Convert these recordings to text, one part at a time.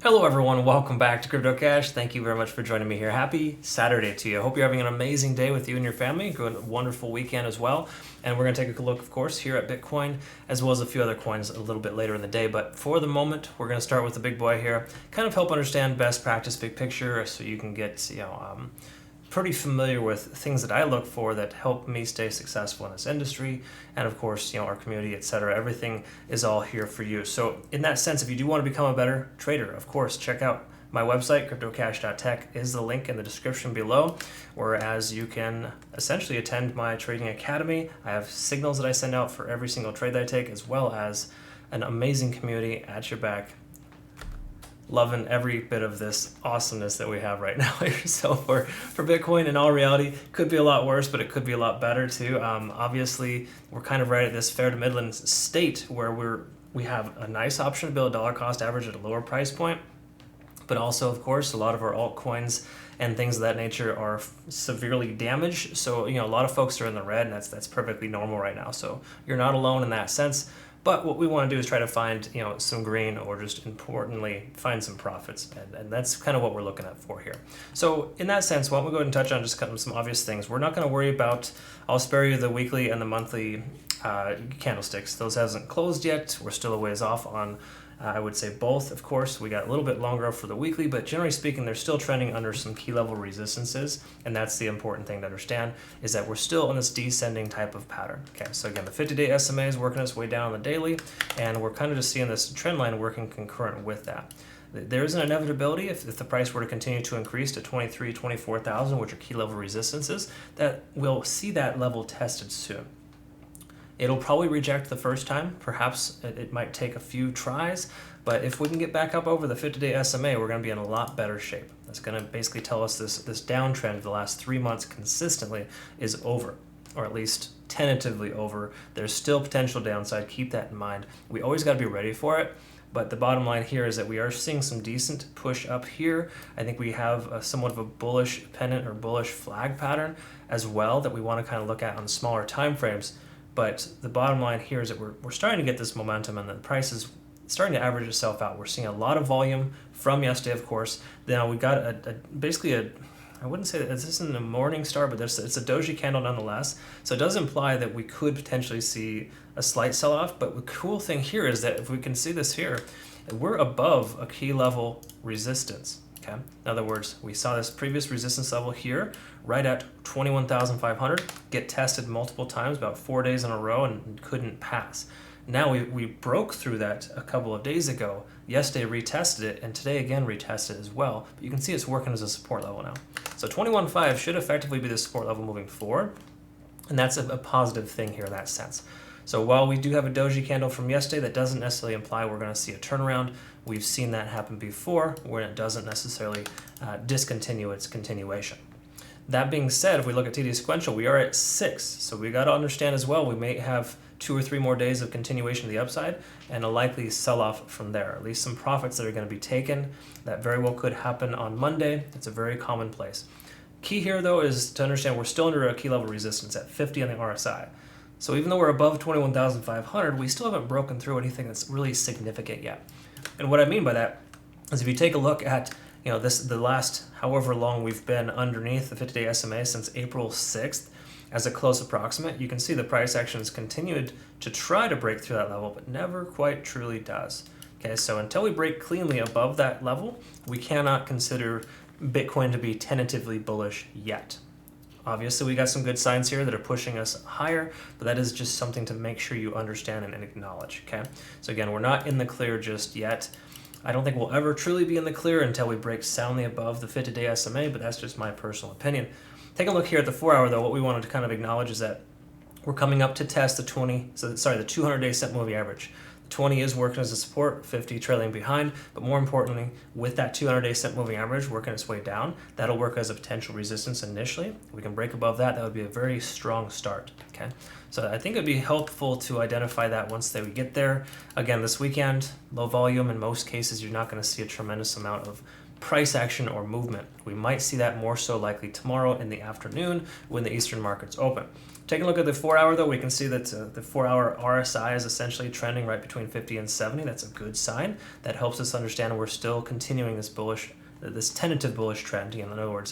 Hello everyone, welcome back to CryptoCache. Thank you very much for joining me here. Happy Saturday to you. I hope you're having an amazing day with you and your family. Good, wonderful weekend as well. And we're going to take a look, of course, here at Bitcoin, as well as a few other coins a little bit later in the day. But for the moment, we're going to start with the big boy here. Kind of help understand best practice, big picture, so you can get, pretty familiar with things that I look for that help me stay successful in this industry, and of course, our community, etc. Everything is all here for you. So in that sense, if you do want to become a better trader, of course, check out my website, CryptoCache.tech is the link in the description below, whereas you can essentially attend my trading academy. I have signals that I send out for every single trade that I take, as well as an amazing community at your back. Loving every bit of this awesomeness that we have right now here. So for Bitcoin, in all reality, could be a lot worse, but it could be a lot better too. Obviously, we're kind of right at this fair to Midland state where we have a nice option to build a dollar cost average at a lower price point, but also, of course, a lot of our altcoins and things of that nature are severely damaged. So a lot of folks are in the red, and that's perfectly normal right now. So you're not alone in that sense. But what we want to do is try to find, some green, or just importantly, find some profits. And that's kind of what we're looking at for here. So in that sense, why don't we go ahead and touch on just kind of some obvious things. We're not going to worry about, I'll spare you the weekly and the monthly candlesticks. Those hasn't closed yet. We're still a ways off on, I would say both. Of course, we got a little bit longer for the weekly, but generally speaking, they're still trending under some key level resistances. And that's the important thing to understand, is that we're still in this descending type of pattern. Okay, so again, the 50-day SMA is working its way down on the daily, and we're kind of just seeing this trend line working concurrent with that. There is an inevitability if the price were to continue to increase to 23,000, 24,000, which are key level resistances, that we'll see that level tested soon. It'll probably reject the first time. Perhaps it might take a few tries, but if we can get back up over the 50-day SMA, we're going to be in a lot better shape. That's going to basically tell us this downtrend of the last 3 months consistently is over, or at least tentatively over. There's still potential downside. Keep that in mind. We always got to be ready for it. But the bottom line here is that we are seeing some decent push up here. I think we have somewhat of a bullish pennant or bullish flag pattern as well that we want to kind of look at on smaller time frames. But the bottom line here is that we're starting to get this momentum, and the price is starting to average itself out. We're seeing a lot of volume from yesterday, of course. Now we got basically I wouldn't say that this isn't a morning star, but it's a doji candle nonetheless. So it does imply that we could potentially see a slight sell-off. But the cool thing here is that if we can see this here, we're above a key level resistance. Okay. In other words, we saw this previous resistance level here, right at 21,500, get tested multiple times, about 4 days in a row, and couldn't pass. Now we broke through that a couple of days ago. Yesterday retested it, and today again retested as well. But you can see it's working as a support level now. So 21.5 should effectively be the support level moving forward, and that's a positive thing here in that sense. So while we do have a doji candle from yesterday, that doesn't necessarily imply we're going to see a turnaround. We've seen that happen before, where it doesn't necessarily discontinue its continuation. That being said, if we look at TD sequential, we are at 6. So we got to understand as well, we may have 2 or 3 more days of continuation to the upside and a likely sell-off from there. At least some profits that are going to be taken. That very well could happen on Monday. It's a very common place. Key here, though, is to understand we're still under a key level resistance at 50 on the RSI. So even though we're above 21,500, we still haven't broken through anything that's really significant yet. And what I mean by that is if you take a look at the last however long we've been underneath the 50-day SMA since April 6th as a close approximate, you can see the price action has continued to try to break through that level, but never quite truly does. Okay, so until we break cleanly above that level, we cannot consider Bitcoin to be tentatively bullish yet. Obviously, we got some good signs here that are pushing us higher, but that is just something to make sure you understand and acknowledge, okay? So again, we're not in the clear just yet. I don't think we'll ever truly be in the clear until we break soundly above the 50-day SMA, but that's just my personal opinion. Take a look here at the 4 hour, though. What we wanted to kind of acknowledge is that we're coming up to test the 200-day set moving average. 20 is working as a support, 50 trailing behind, but more importantly, with that 200-day set moving average working its way down, that'll work as a potential resistance initially. If we can break above that, that would be a very strong start, okay? So I think it'd be helpful to identify that once we get there. Again, this weekend, low volume. In most cases, you're not going to see a tremendous amount of price action or movement. We might see that more so likely tomorrow in the afternoon when the Eastern markets open. Taking a look at the 4 hour though, we can see that the 4 hour RSI is essentially trending right between 50 and 70. That's a good sign. That helps us understand we're still continuing this tentative bullish trend. In other words,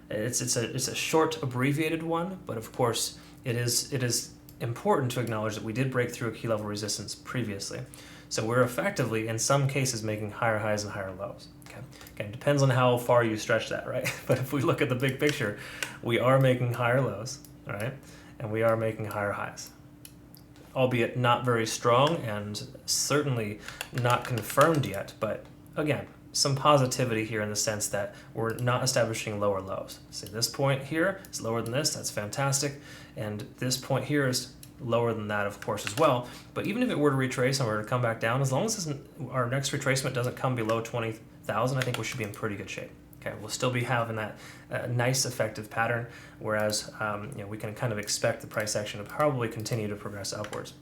it's a short abbreviated one, but of course it is important to acknowledge that we did break through a key level resistance previously. So we're effectively, in some cases, making higher highs and higher lows. Okay. Again, depends on how far you stretch that, right? But if we look at the big picture, we are making higher lows, all right? And we are making higher highs, albeit not very strong and certainly not confirmed yet. But again, some positivity here in the sense that we're not establishing lower lows. See, this point here is lower than this. That's fantastic. And this point here is lower than that, of course, as well. But even if it were to retrace and were to come back down, as long as our next retracement doesn't come below 20,000, I think we should be in pretty good shape. Okay, we'll still be having that nice effective pattern, whereas we can kind of expect the price action to probably continue to progress upwards.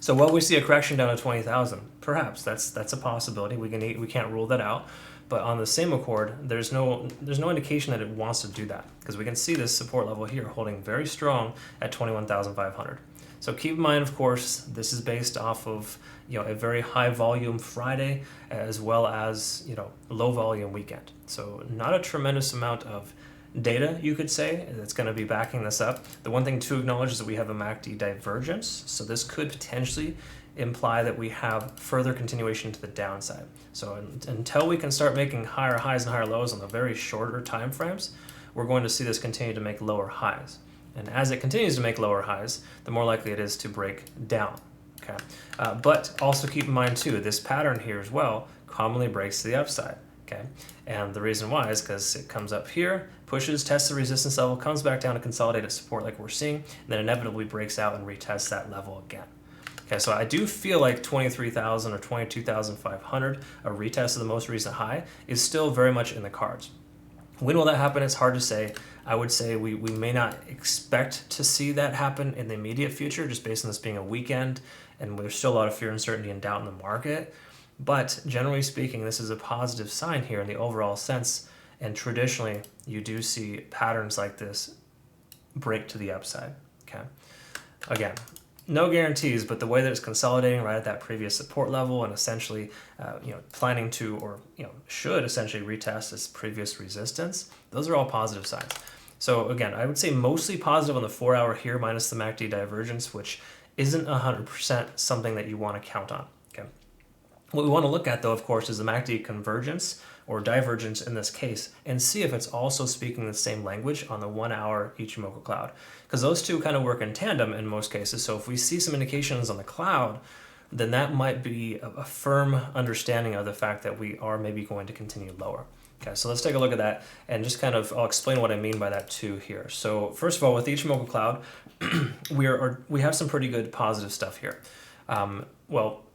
So while we see a correction down to 20,000, perhaps that's a possibility. We can't rule that out. But on the same accord, there's no indication that it wants to do that, because we can see this support level here holding very strong at 21,500. So keep in mind, of course, this is based off of a very high volume Friday as well as low volume weekend. So not a tremendous amount of data, you could say, that's going to be backing this up. The one thing to acknowledge is that we have a MACD divergence, so this could potentially imply that we have further continuation to the downside. So until we can start making higher highs and higher lows on the very shorter time frames, we're going to see this continue to make lower highs. And as it continues to make lower highs, the more likely it is to break down. Okay, but also keep in mind too, this pattern here as well commonly breaks to the upside. Okay, and the reason why is because it comes up here, pushes, tests the resistance level, comes back down to consolidate at support like we're seeing, and then inevitably breaks out and retests that level again. Okay, so I do feel like 23,000 or 22,500, a retest of the most recent high, is still very much in the cards. When will that happen? It's hard to say. I would say we may not expect to see that happen in the immediate future, just based on this being a weekend, and there's still a lot of fear, uncertainty, and doubt in the market. But generally speaking, this is a positive sign here in the overall sense, and traditionally, you do see patterns like this break to the upside. Okay, again, no guarantees, but the way that it's consolidating right at that previous support level and essentially, planning to or should essentially retest this previous resistance, those are all positive signs. So again, I would say mostly positive on the 4 hour here minus the MACD divergence, which isn't 100% something that you want to count on. Okay. What we want to look at though, of course, is the MACD convergence or divergence in this case, and see if it's also speaking the same language on the 1 hour Ichimoku cloud, because those two kind of work in tandem in most cases. So if we see some indications on the cloud, then that might be a firm understanding of the fact that we are maybe going to continue lower. Okay, so let's take a look at that and just I'll explain what I mean by that too here. So first of all, with the Ichimoku cloud, we have some pretty good positive stuff here.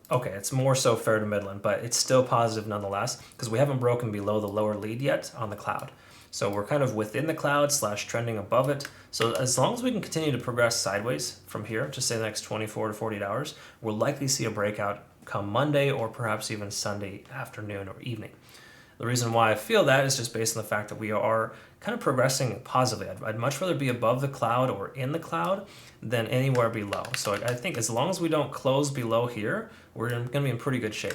Okay, it's more so fair to Midland, but it's still positive nonetheless because we haven't broken below the lower lead yet on the cloud. So we're kind of within the cloud / trending above it. So as long as we can continue to progress sideways from here, just say the next 24 to 48 hours, we'll likely see a breakout come Monday or perhaps even Sunday afternoon or evening. The reason why I feel that is just based on the fact that we are kind of progressing positively. I'd much rather be above the cloud or in the cloud than anywhere below. So I think as long as we don't close below here, we're going to be in pretty good shape.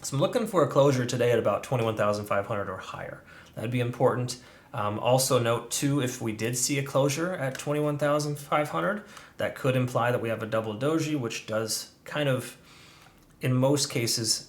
So I'm looking for a closure today at about 21,500 or higher. That'd be important. Also note too, if we did see a closure at 21,500, that could imply that we have a double doji, which does kind of, in most cases,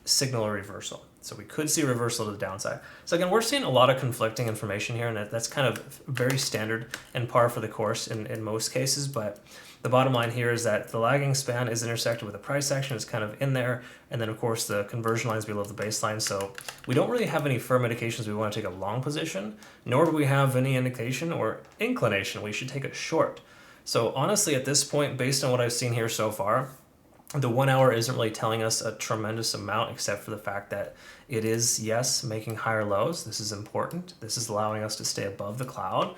signal a reversal. So we could see a reversal to the downside. So again, we're seeing a lot of conflicting information here, and that's kind of very standard and par for the course in most cases. But the bottom line here is that the lagging span is intersected with the price action. It's kind of in there. And then, of course, the conversion line is below the baseline. So we don't really have any firm indications we want to take a long position, nor do we have any indication or inclination we should take a short. So honestly, at this point, based on what I've seen here so far, the 1 hour isn't really telling us a tremendous amount, except for the fact that it is, yes, making higher lows. This is important. This is allowing us to stay above the cloud,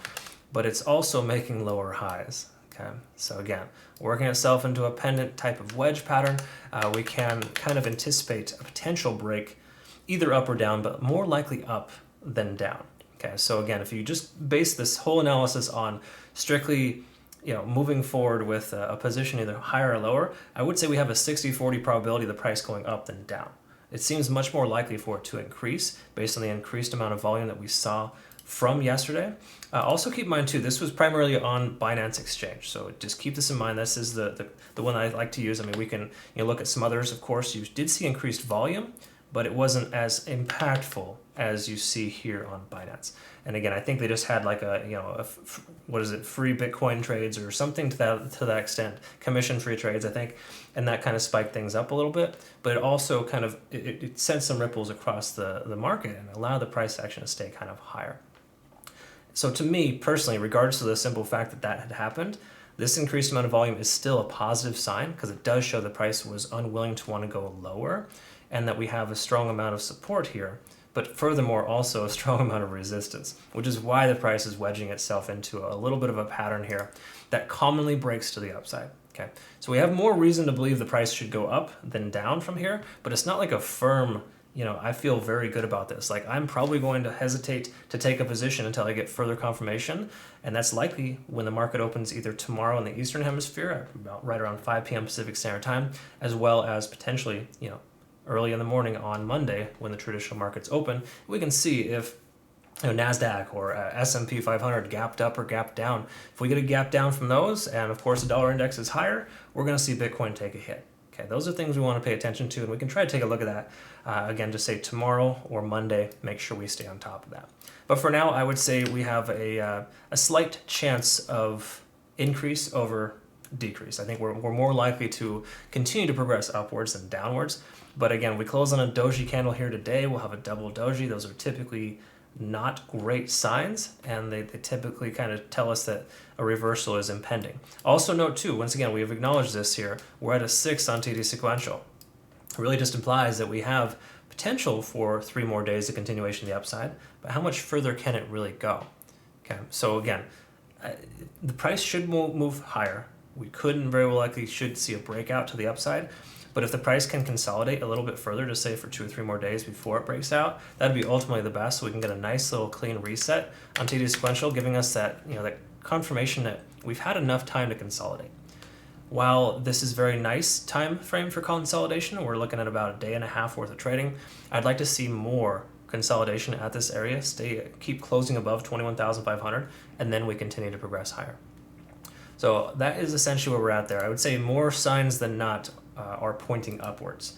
but it's also making lower highs. Okay, so again, working itself into a pendant type of wedge pattern, we can kind of anticipate a potential break either up or down, but more likely up than down. Okay, so again, if you just base this whole analysis on strictly moving forward with a position either higher or lower, I would say we have a 60-40 probability of the price going up than down. It seems much more likely for it to increase based on the increased amount of volume that we saw from yesterday. Also keep in mind too, this was primarily on Binance Exchange, so just keep this in mind. This is the one I like to use. I mean, we can look at some others, of course. You did see increased volume, but it wasn't as impactful as you see here on Binance. And again, I think they just had like free Bitcoin trades or something to that extent, commission-free trades, I think, and that kind of spiked things up a little bit. But it also kind of it sent some ripples across the market and allowed the price action to stay kind of higher. So to me personally, regardless of the simple fact that had happened, this increased amount of volume is still a positive sign because it does show the price was unwilling to want to go lower, and that we have a strong amount of support here, but furthermore also a strong amount of resistance, which is why the price is wedging itself into a little bit of a pattern here that commonly breaks to the upside. Okay, so we have more reason to believe the price should go up than down from here, but it's not like a firm, I feel very good about this. Like, I'm probably going to hesitate to take a position until I get further confirmation, and that's likely when the market opens either tomorrow in the Eastern Hemisphere, about right around 5 p.m. Pacific Standard Time, as well as potentially, early in the morning on Monday when the traditional markets open. We can see if NASDAQ or S&P 500 gapped up or gapped down. If we get a gap down from those, and of course the dollar index is higher, we're going to see Bitcoin take a hit. Okay, those are things we want to pay attention to, and we can try to take a look at that. Again, just say tomorrow or Monday, make sure we stay on top of that. But for now, I would say we have a slight chance of increase over decrease. I think we're more likely to continue to progress upwards than downwards. But again, we close on a doji candle here today. We'll have a double doji. Those are typically not great signs, and they typically kind of tell us that a reversal is impending. Also note too, once again, we have acknowledged this here, we're at a 6 on TD sequential. It really just implies that we have potential for 3 more days of continuation of the upside, but how much further can it really go? Okay, so again, the price should move higher. We could and very well likely should see a breakout to the upside. But if the price can consolidate a little bit further, just say for 2 or 3 more days before it breaks out, that'd be ultimately the best. So we can get a nice little clean reset on TD sequential, giving us that that confirmation that we've had enough time to consolidate. While this is very nice time frame for consolidation, we're looking at about a day and a half worth of trading. I'd like to see more consolidation at this area, keep closing above 21,500, and then we continue to progress higher. So that is essentially where we're at there. I would say more signs than not are pointing upwards.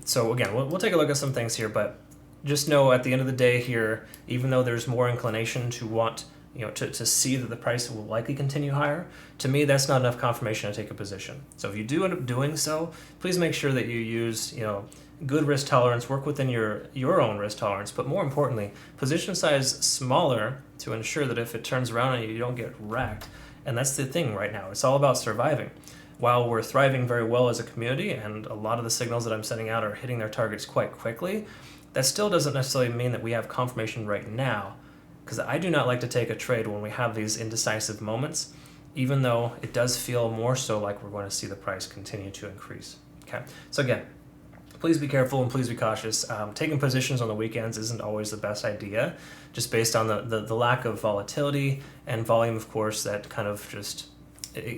So again, we'll take a look at some things here, but just know at the end of the day here, even though there's more inclination to want to see that the price will likely continue higher, to me that's not enough confirmation to take a position. So if you do end up doing so, please make sure that you use good risk tolerance, work within your own risk tolerance, but more importantly, position size smaller to ensure that if it turns around and you don't get wrecked. And that's the thing right now. It's all about surviving. While we're thriving very well as a community and a lot of the signals that I'm sending out are hitting their targets quite quickly, that still doesn't necessarily mean that we have confirmation right now, because I do not like to take a trade when we have these indecisive moments, even though it does feel more so like we're going to see the price continue to increase. Okay, so again, please be careful and please be cautious. Taking positions on the weekends isn't always the best idea, just based on the lack of volatility and volume, of course, that kind of just,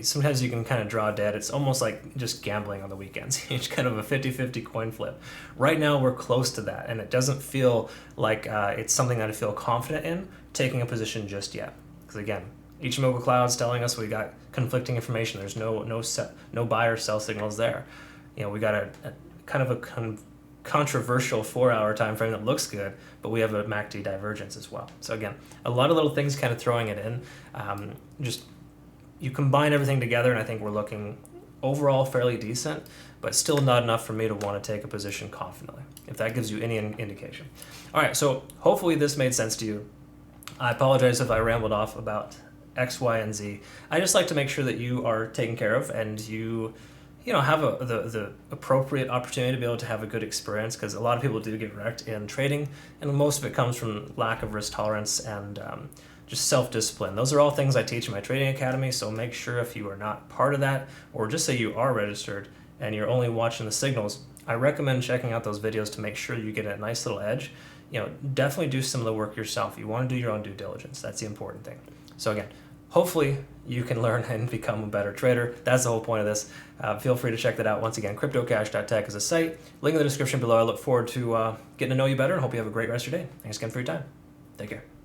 sometimes you can kind of draw dead. It's almost like just gambling on the weekends. It's kind of a 50-50 coin flip. Right now, we're close to that, and it doesn't feel like it's something that I feel confident in taking a position just yet. Because again, Ichimoku Cloud's telling us we got conflicting information. There's no buy or sell signals there. We got a kind of a controversial 4-hour time frame that looks good, but we have a MACD divergence as well. So again, a lot of little things kind of throwing it in. Just you combine everything together, and I think we're looking overall fairly decent, but still not enough for me to want to take a position confidently, if that gives you any indication. All right, so hopefully this made sense to you. I apologize if I rambled off about X, Y, and Z. I just like to make sure that you are taken care of and you have the appropriate opportunity to be able to have a good experience, because a lot of people do get wrecked in trading, and most of it comes from lack of risk tolerance and just self-discipline. Those are all things I teach in my trading academy, so make sure if you are not part of that, or just say you are registered and you're only watching the signals, I recommend checking out those videos to make sure you get a nice little edge. Definitely do some of the work yourself. You want to do your own due diligence. That's the important thing. So again, hopefully you can learn and become a better trader. That's the whole point of this. Feel free to check that out. Once again, CryptoCache.tech is a site. Link in the description below. I look forward to getting to know you better and hope you have a great rest of your day. Thanks again for your time. Take care.